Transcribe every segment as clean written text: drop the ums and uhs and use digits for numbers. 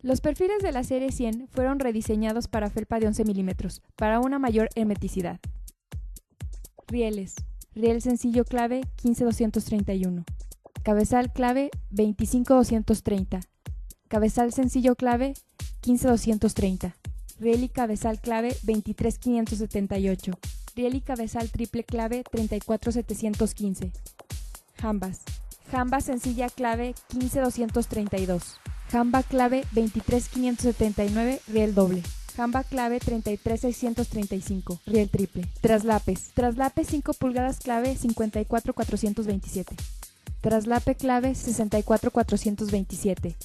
Los perfiles de la serie 100 fueron rediseñados para felpa de 11 milímetros, para una mayor hermeticidad. Rieles. Riel sencillo clave 15231. Cabezal clave 25230. Cabezal sencillo clave 15230. Riel y cabezal clave 23578. Riel y cabezal triple clave 34715. Jambas. Jamba sencilla clave 15232. Jamba clave 23579, riel doble. Jamba clave 33635, riel triple. Traslapes. Traslape 5 pulgadas clave 54427. Traslape clave 64427.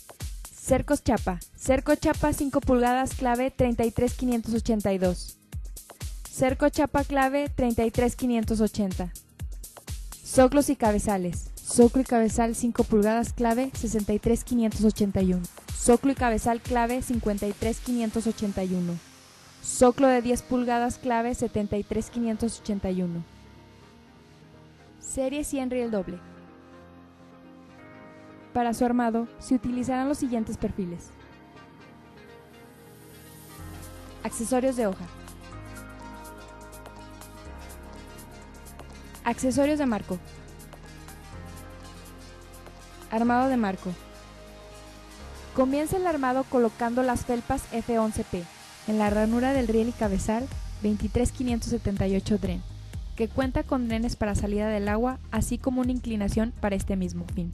Cercos chapa. Cerco chapa 5 pulgadas clave 33582. Cerco chapa clave 33580. Soclos y cabezales. Soclo y cabezal 5 pulgadas clave 63581. Soclo y cabezal clave 53581. Soclo de 10 pulgadas clave 73581. Serie 100 riel doble. Para su armado se utilizarán los siguientes perfiles. Accesorios de hoja. Accesorios de marco. Armado de marco. Comienza el armado colocando las felpas F11P en la ranura del riel y cabezal 23578 dren, que cuenta con drenes para salida del agua, así como una inclinación para este mismo fin.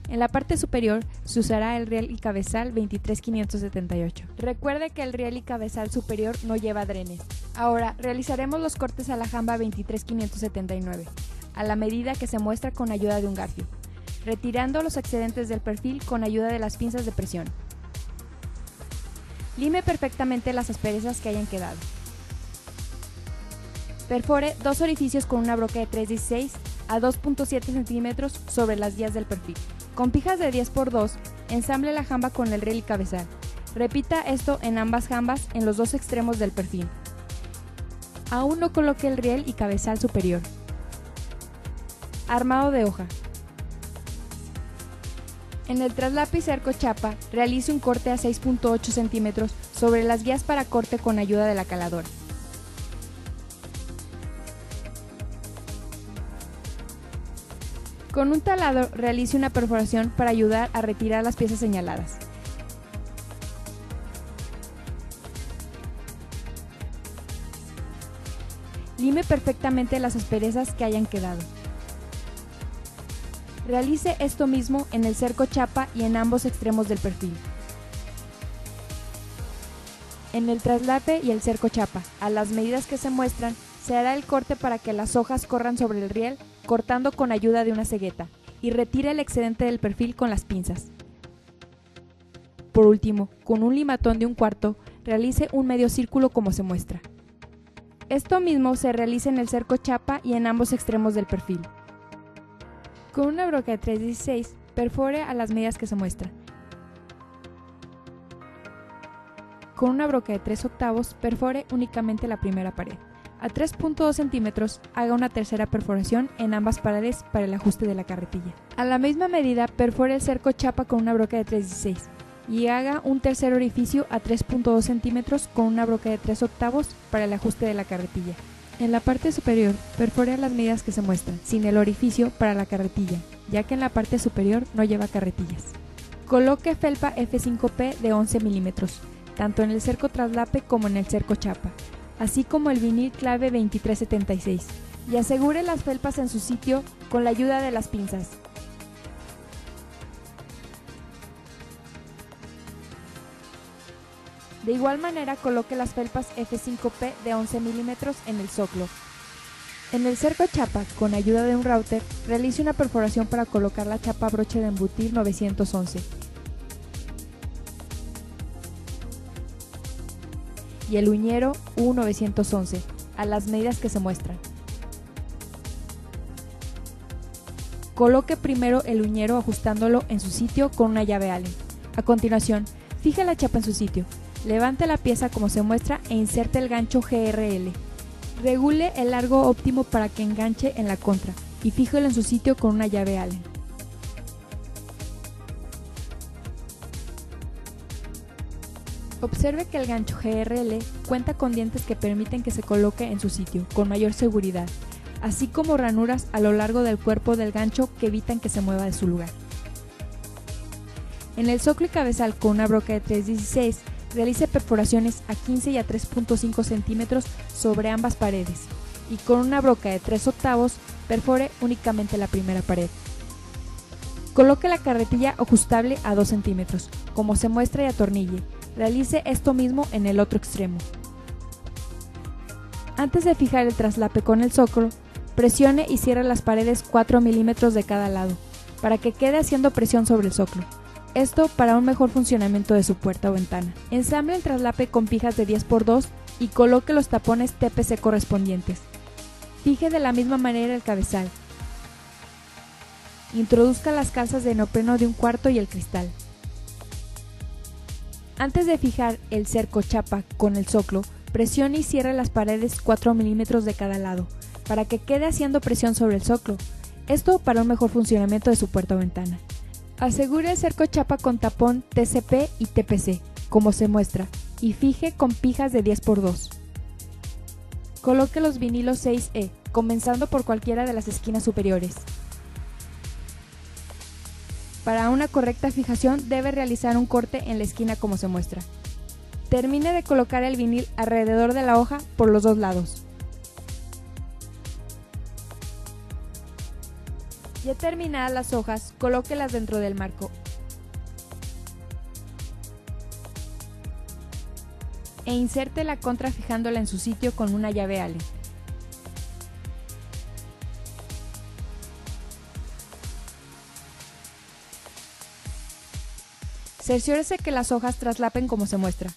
En la parte superior se usará el riel y cabezal 23578. Recuerde que el riel y cabezal superior no lleva drenes. Ahora realizaremos los cortes a la jamba 23579, a la medida que se muestra con ayuda de un garfio, retirando los excedentes del perfil con ayuda de las pinzas de presión. Lime perfectamente las asperezas que hayan quedado. Perfore 2 orificios con una broca de 3/16 a 2.7 centímetros sobre las guías del perfil. Con pijas de 10×2, ensamble la jamba con el riel y cabezal. Repita esto en ambas jambas en los dos extremos del perfil. Aún no coloque el riel y cabezal superior. Armado de hoja. En el traslape y cerco chapa, realice un corte a 6.8 centímetros sobre las guías para corte con ayuda de la caladora. Con un taladro realice una perforación para ayudar a retirar las piezas señaladas. Lime perfectamente las asperezas que hayan quedado. Realice esto mismo en el cerco chapa y en ambos extremos del perfil. En el traslape y el cerco chapa, a las medidas que se muestran, se hará el corte para que las hojas corran sobre el riel, cortando con ayuda de una cegueta, y retire el excedente del perfil con las pinzas. Por último, con un limatón de 1/4, realice un medio círculo como se muestra. Esto mismo se realiza en el cerco chapa y en ambos extremos del perfil. Con una broca de 3/16, perfore a las medidas que se muestran. Con una broca de 3/8, perfore únicamente la primera pared. A 3.2 centímetros, haga una tercera perforación en ambas paredes para el ajuste de la carretilla. A la misma medida, perfore el cerco chapa con una broca de 3/16 y haga un tercer orificio a 3.2 centímetros con una broca de 3/8 para el ajuste de la carretilla. En la parte superior, perfore a las medidas que se muestran, sin el orificio para la carretilla, ya que en la parte superior no lleva carretillas. Coloque felpa F5P de 11 milímetros, tanto en el cerco traslape como en el cerco chapa, así como el vinil clave 2376, y asegure las felpas en su sitio con la ayuda de las pinzas. De igual manera, coloque las felpas F5P de 11 milímetros en el zoclo. En el cerco chapa, con ayuda de un router, realice una perforación para colocar la chapa broche de embutir 911 y el uñero U911 a las medidas que se muestran. Coloque primero el uñero ajustándolo en su sitio con una llave Allen. A continuación, fije la chapa en su sitio. Levante la pieza como se muestra e inserte el gancho GRL. Regule el largo óptimo para que enganche en la contra y fíjelo en su sitio con una llave Allen. Observe que el gancho GRL cuenta con dientes que permiten que se coloque en su sitio con mayor seguridad, así como ranuras a lo largo del cuerpo del gancho que evitan que se mueva de su lugar. En el zoclo y cabezal con una broca de 3/16, realice perforaciones a 15 y a 3.5 centímetros sobre ambas paredes, y con una broca de 3/8 perfore únicamente la primera pared. Coloque la carretilla ajustable a 2 centímetros, como se muestra, y atornille. Realice esto mismo en el otro extremo. Antes de fijar el traslape con el zoclo, presione y cierre las paredes 4 milímetros de cada lado, para que quede haciendo presión sobre el zoclo. Esto para un mejor funcionamiento de su puerta o ventana. Ensamble el traslape con pijas de 10×2 y coloque los tapones TPC correspondientes. Fije de la misma manera el cabezal. Introduzca las calzas de neopreno de 1/4 y el cristal. Antes de fijar el cerco chapa con el zoclo, presione y cierre las paredes 4 milímetros de cada lado, para que quede haciendo presión sobre el zoclo. Esto para un mejor funcionamiento de su puerta o ventana. Asegure el cerco chapa con tapón TCP y TPC, como se muestra, y fije con pijas de 10×2. Coloque los vinilos 6E, comenzando por cualquiera de las esquinas superiores. Para una correcta fijación debe realizar un corte en la esquina como se muestra. Termine de colocar el vinil alrededor de la hoja por los dos lados. Ya terminadas las hojas, colóquelas dentro del marco e inserte la contra fijándola en su sitio con una llave Allen. Cerciórese que las hojas traslapen como se muestra.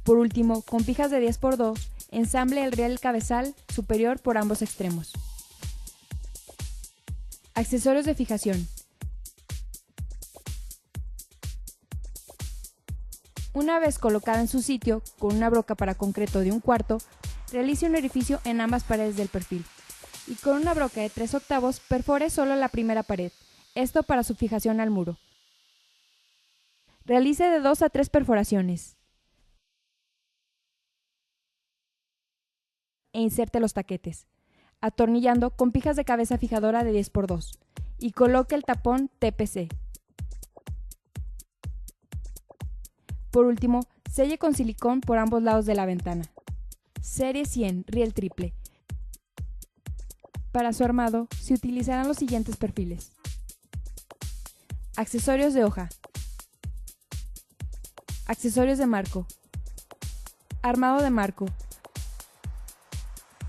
Por último, con pijas de 10×2, ensamble el riel cabezal superior por ambos extremos. Accesorios de fijación. Una vez colocada en su sitio, con una broca para concreto de 1/4, realice un orificio en ambas paredes del perfil. Y con una broca de 3/8 perfore solo la primera pared, esto para su fijación al muro. Realice de 2 a 3 perforaciones e inserte los taquetes, atornillando con pijas de cabeza fijadora de 10×2 y coloque el tapón TPC. Por último, selle con silicón por ambos lados de la ventana. Serie 100 riel triple. Para su armado se utilizarán los siguientes perfiles. Accesorios de hoja. Accesorios de marco. Armado de marco.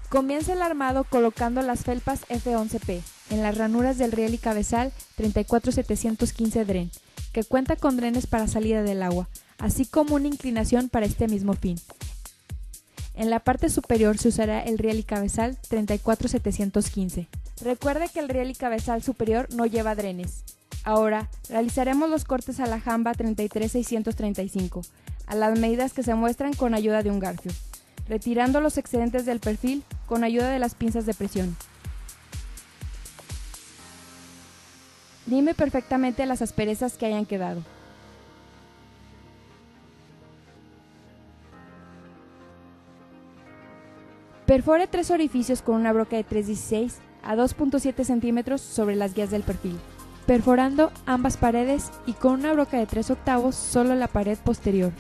Comienza el armado colocando las felpas F11P en las ranuras del riel y cabezal 34715 dren, que cuenta con drenes para salida del agua, así como una inclinación para este mismo fin. En la parte superior se usará el riel y cabezal 34715. Recuerde que el riel y cabezal superior no lleva drenes. Ahora realizaremos los cortes a la jamba 33635, a las medidas que se muestran con ayuda de un garfio, retirando los excedentes del perfil con ayuda de las pinzas de presión. Lime perfectamente las asperezas que hayan quedado. Perfore 3 orificios con una broca de 3/16 a 2.7 centímetros sobre las guías del perfil, perforando ambas paredes y con una broca de 3/8 solo la pared posterior.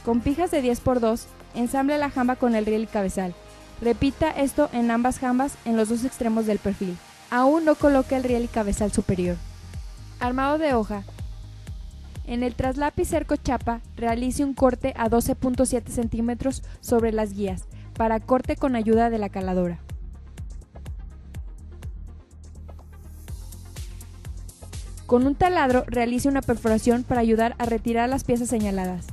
Con pijas de 10×2, ensamble la jamba con el riel y cabezal. Repita esto en ambas jambas en los dos extremos del perfil. Aún no coloque el riel y cabezal superior. Armado de hoja. En el traslape y cerco chapa, realice un corte a 12.7 centímetros sobre las guías, para corte con ayuda de la caladora. Con un taladro, realice una perforación para ayudar a retirar las piezas señaladas.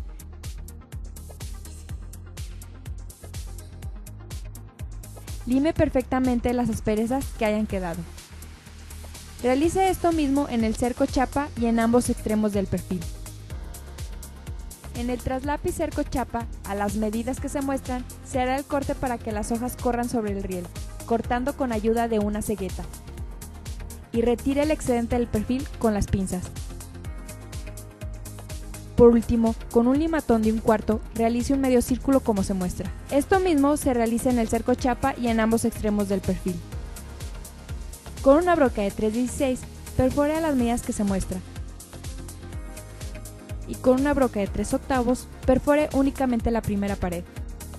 Lime perfectamente las asperezas que hayan quedado. Realice esto mismo en el cerco chapa y en ambos extremos del perfil. En el traslape y cerco chapa, a las medidas que se muestran, se hará el corte para que las hojas corran sobre el riel, cortando con ayuda de una cegueta. y retire el excedente del perfil con las pinzas. Por último, con un limatón de 1/4, realice un medio círculo como se muestra. Esto mismo se realiza en el cerco chapa y en ambos extremos del perfil. Con una broca de 3/16, perfore a las medidas que se muestra. Y con una broca de 3/8, perfore únicamente la primera pared.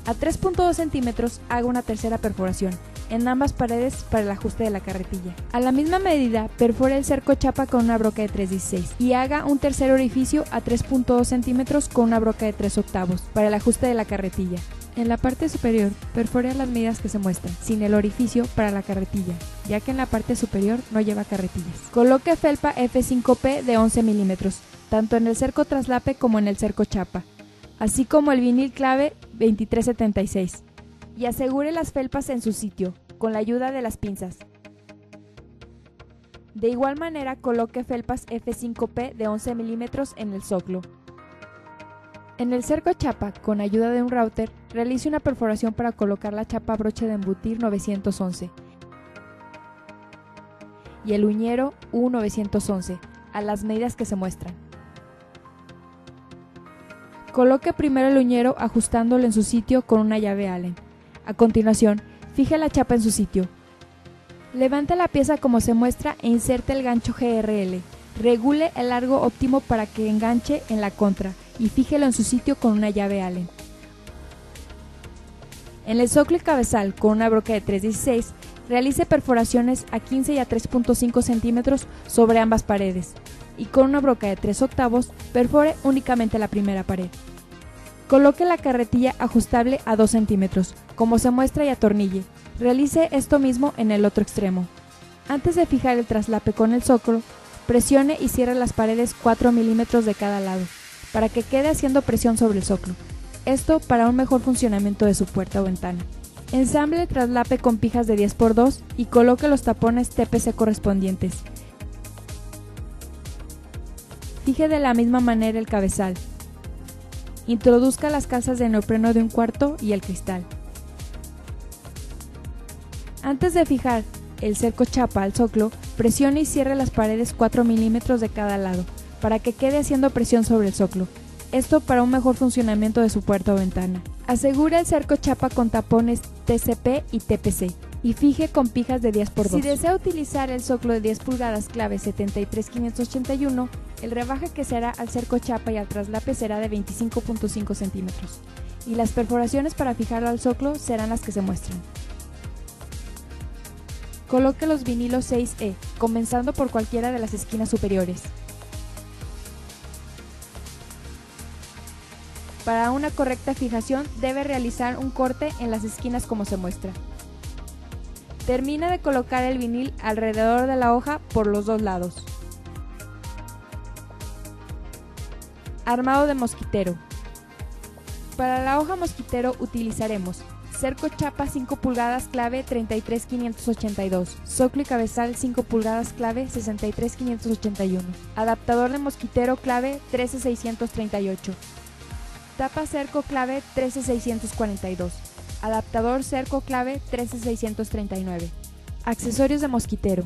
A 3.2 centímetros haga una tercera perforación en ambas paredes para el ajuste de la carretilla. A la misma medida, perfore el cerco chapa con una broca de 3/16 y haga un tercer orificio a 3.2 centímetros con una broca de 3/8 para el ajuste de la carretilla. En la parte superior, perfore a las medidas que se muestran, sin el orificio para la carretilla, ya que en la parte superior no lleva carretillas. Coloque felpa F5P de 11 milímetros, tanto en el cerco traslape como en el cerco chapa, así como el vinil clave 2376. Y asegure las felpas en su sitio, con la ayuda de las pinzas. De igual manera, coloque felpas F5P de 11 milímetros en el zoclo. En el cerco chapa, con ayuda de un router, realice una perforación para colocar la chapa broche de embutir 911 y el uñero U911 a las medidas que se muestran. Coloque primero el uñero ajustándolo en su sitio con una llave Allen. A continuación, fije la chapa en su sitio. Levante la pieza como se muestra e inserte el gancho GRL. Regule el largo óptimo para que enganche en la contra y fíjelo en su sitio con una llave Allen. En el zoclo y cabezal, con una broca de 3/16, realice perforaciones a 15 y a 3.5 centímetros sobre ambas paredes y con una broca de 3/8 perfore únicamente la primera pared. Coloque la carretilla ajustable a 2 centímetros, como se muestra y atornille. Realice esto mismo en el otro extremo. Antes de fijar el traslape con el zoclo, presione y cierre las paredes 4 milímetros de cada lado, para que quede haciendo presión sobre el zoclo. Esto para un mejor funcionamiento de su puerta o ventana. Ensamble el traslape con pijas de 10×2 y coloque los tapones TPC correspondientes. Fije de la misma manera el cabezal. Introduzca las calzas de neopreno de 1/4 y el cristal. Antes de fijar el cerco chapa al zoclo, presione y cierre las paredes 4 milímetros de cada lado, para que quede haciendo presión sobre el zoclo. Esto para un mejor funcionamiento de su puerta o ventana. Asegure el cerco chapa con tapones TCP y TPC y fije con pijas de 10×2. Si desea utilizar el zoclo de 10 pulgadas clave 73581, el rebaje que se hará al cerco chapa y al traslape será de 25.5 centímetros y las perforaciones para fijarlo al zoclo serán las que se muestran. Coloque los vinilos 6E, comenzando por cualquiera de las esquinas superiores. Para una correcta fijación debe realizar un corte en las esquinas como se muestra. Termina de colocar el vinil alrededor de la hoja por los dos lados. Armado de mosquitero. Para la hoja mosquitero utilizaremos cerco chapa 5 pulgadas clave 33582, zoclo y cabezal 5 pulgadas clave 63581, adaptador de mosquitero clave 13638, tapa cerco clave 13642, adaptador cerco clave 13639, accesorios de mosquitero.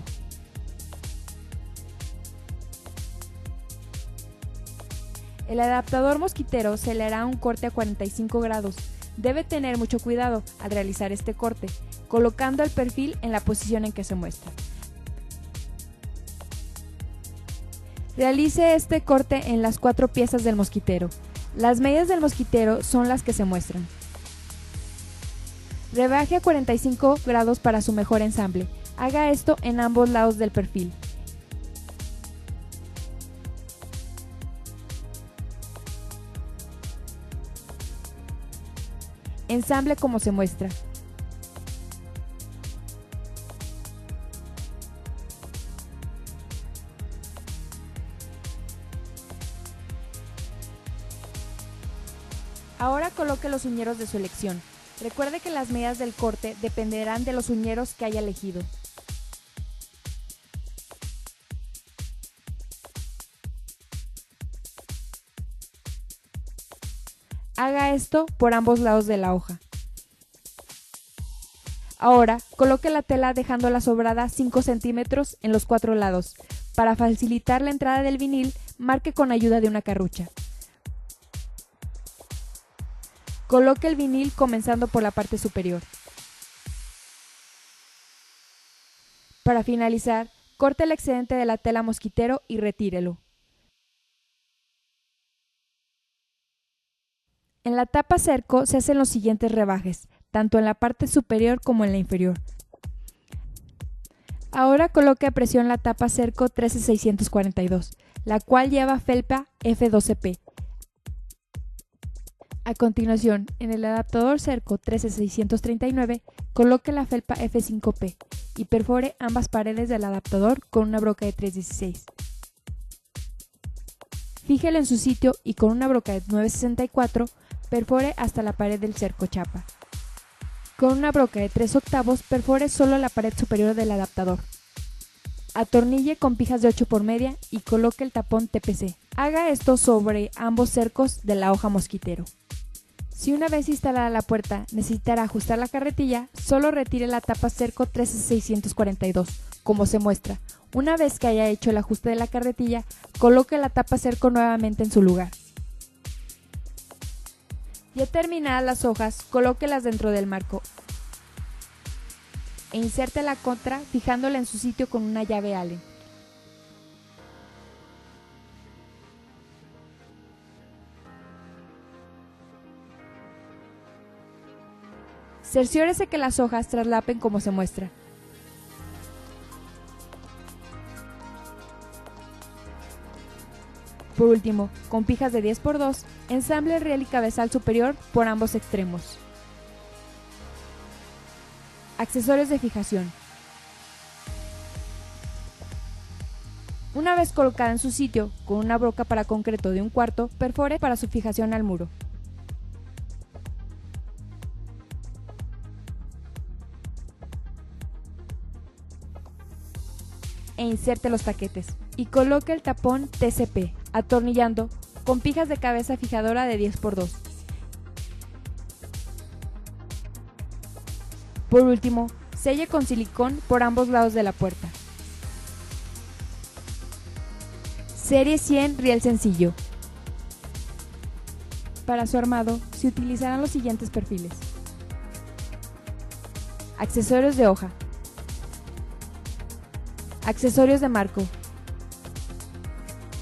El adaptador mosquitero se le hará un corte a 45 grados. Debe tener mucho cuidado al realizar este corte, colocando el perfil en la posición en que se muestra. Realice este corte en las 4 piezas del mosquitero. Las medidas del mosquitero son las que se muestran. Rebaje a 45 grados para su mejor ensamble. Haga esto en ambos lados del perfil. Ensamble como se muestra. Ahora coloque los uñeros de su elección. Recuerde que las medidas del corte dependerán de los uñeros que haya elegido. Haga esto por ambos lados de la hoja. Ahora, coloque la tela dejándola sobrada 5 centímetros en los 4 lados. Para facilitar la entrada del vinil, marque con ayuda de una carrucha. Coloque el vinil comenzando por la parte superior. Para finalizar, corte el excedente de la tela mosquitero y retírelo. En la tapa cerco se hacen los siguientes rebajes, tanto en la parte superior como en la inferior. Ahora coloque a presión la tapa cerco 13642, la cual lleva felpa F12P. A continuación, en el adaptador cerco 13639, coloque la felpa F5P y perfore ambas paredes del adaptador con una broca de 316. Fíjelo en su sitio y con una broca de 964 perfore hasta la pared del cerco chapa. Con una broca de 3/8 perfore solo la pared superior del adaptador. Atornille con pijas de 8 por media y coloque el tapón TPC. Haga esto sobre ambos cercos de la hoja mosquitero. Si una vez instalada la puerta necesitará ajustar la carretilla, solo retire la tapa cerco 13642, como se muestra. Una vez que haya hecho el ajuste de la carretilla, coloque la tapa cerco nuevamente en su lugar. Ya terminadas las hojas, colóquelas dentro del marco e inserte la contra fijándola en su sitio con una llave Allen. Cerciórese que las hojas traslapen como se muestra. Por último, con pijas de 10×2, ensamble el riel y cabezal superior por ambos extremos. Accesorios de fijación. Una vez colocada en su sitio, con una broca para concreto de 1/4, perfore para su fijación al muro. E inserte los taquetes y coloque el tapón TCP, atornillando con pijas de cabeza fijadora de 10×2. Por último, selle con silicón por ambos lados de la puerta. Serie 100 riel sencillo. Para su armado se utilizarán los siguientes perfiles. Accesorios de hoja. Accesorios de marco.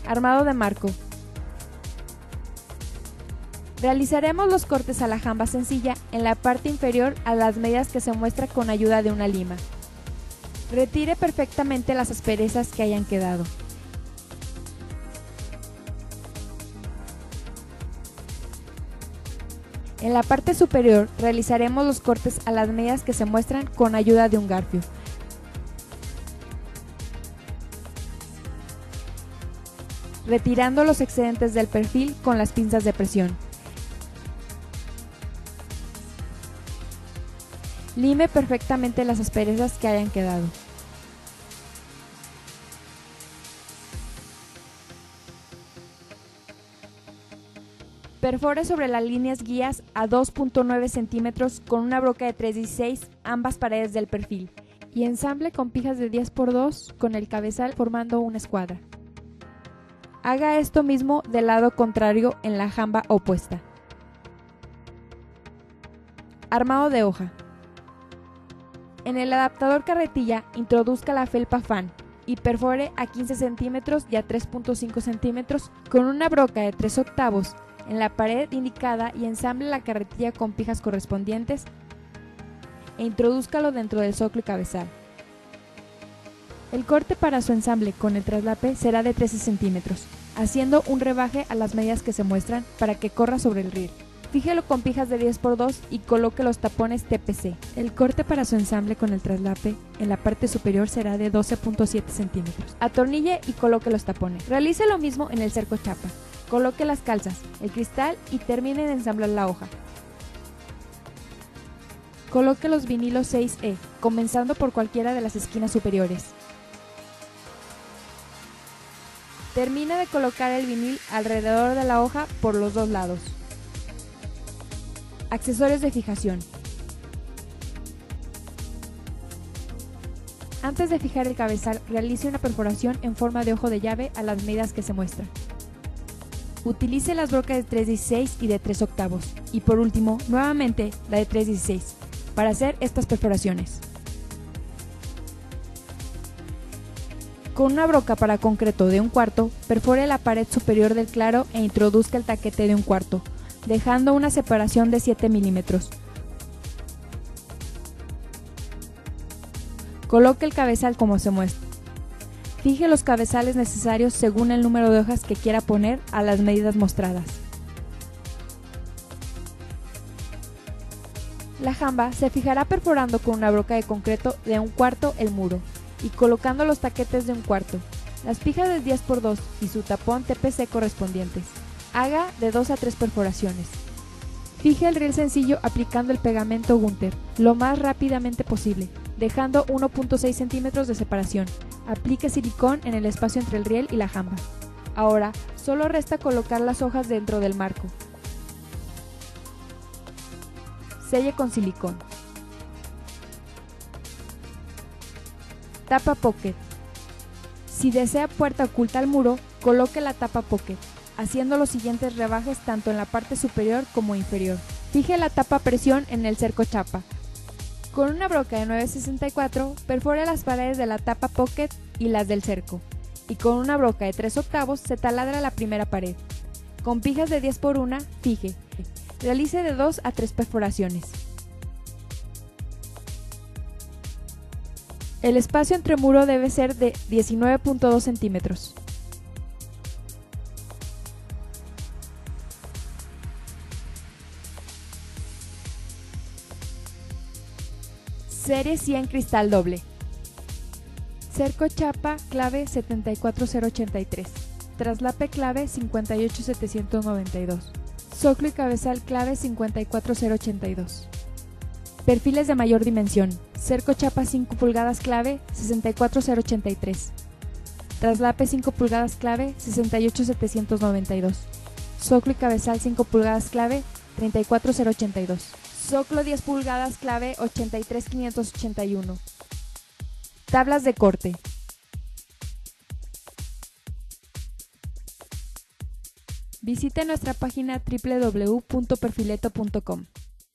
Armado de marco. Realizaremos los cortes a la jamba sencilla en la parte inferior a las medidas que se muestra con ayuda de una lima. Retire perfectamente las asperezas que hayan quedado. En la parte superior realizaremos los cortes a las medidas que se muestran con ayuda de un garfio. Retirando los excedentes del perfil con las pinzas de presión. Lime perfectamente las asperezas que hayan quedado. Perfore sobre las líneas guías a 2.9 centímetros con una broca de 316 ambas paredes del perfil y ensamble con pijas de 10×2 con el cabezal formando una escuadra. Haga esto mismo del lado contrario en la jamba opuesta. Armado de hoja. En el adaptador carretilla introduzca la felpa fan y perfore a 15 centímetros y a 3.5 centímetros con una broca de 3/8 en la pared indicada y ensamble la carretilla con pijas correspondientes e introdúzcalo dentro del zoclo y cabezal. El corte para su ensamble con el traslape será de 13 centímetros, haciendo un rebaje a las medidas que se muestran para que corra sobre el riel. Fíjelo con pijas de 10×2 y coloque los tapones TPC. El corte para su ensamble con el traslape en la parte superior será de 12.7 centímetros. Atornille y coloque los tapones. Realice lo mismo en el cerco chapa. Coloque las calzas, el cristal y termine de ensamblar la hoja. Coloque los vinilos 6E, comenzando por cualquiera de las esquinas superiores. Termine de colocar el vinil alrededor de la hoja por los dos lados. Accesorios de fijación. Antes de fijar el cabezal, realice una perforación en forma de ojo de llave a las medidas que se muestran. Utilice las brocas de 3/16 y de 3/8 y por último, nuevamente la de 3/16 para hacer estas perforaciones. Con una broca para concreto de 1/4, perfore la pared superior del claro e introduzca el taquete de 1/4, dejando una separación de 7 milímetros. Coloque el cabezal como se muestra. Fije los cabezales necesarios según el número de hojas que quiera poner a las medidas mostradas. La jamba se fijará perforando con una broca de concreto de 1/4 el muro y colocando los taquetes de 1/4, las pijas del 10×2 y su tapón TPC correspondientes. Haga de 2 a 3 perforaciones. Fije el riel sencillo aplicando el pegamento Gunter lo más rápidamente posible, dejando 1.6 centímetros de separación. Aplique silicón en el espacio entre el riel y la jamba. Ahora, solo resta colocar las hojas dentro del marco. Selle con silicón. Tapa pocket. Si desea puerta oculta al muro, coloque la tapa pocket, haciendo los siguientes rebajes tanto en la parte superior como inferior. Fije la tapa a presión en el cerco chapa. Con una broca de 9/64, perfore las paredes de la tapa pocket y las del cerco, y con una broca de 3/8 se taladra la primera pared. Con pijas de 10×1, fije. Realice de 2 a 3 perforaciones. El espacio entre muro debe ser de 19.2 centímetros. Serie 100 cristal doble. Cerco chapa clave 74083. Traslape clave 58792. Zoclo y cabezal clave 54082. Perfiles de mayor dimensión. Cerco chapa 5 pulgadas clave 64083. Traslape 5 pulgadas clave 68792. Zoclo y cabezal 5 pulgadas clave 34082. Zoclo 10 pulgadas clave 83581. Tablas de corte. Visite nuestra página www.perfileto.com.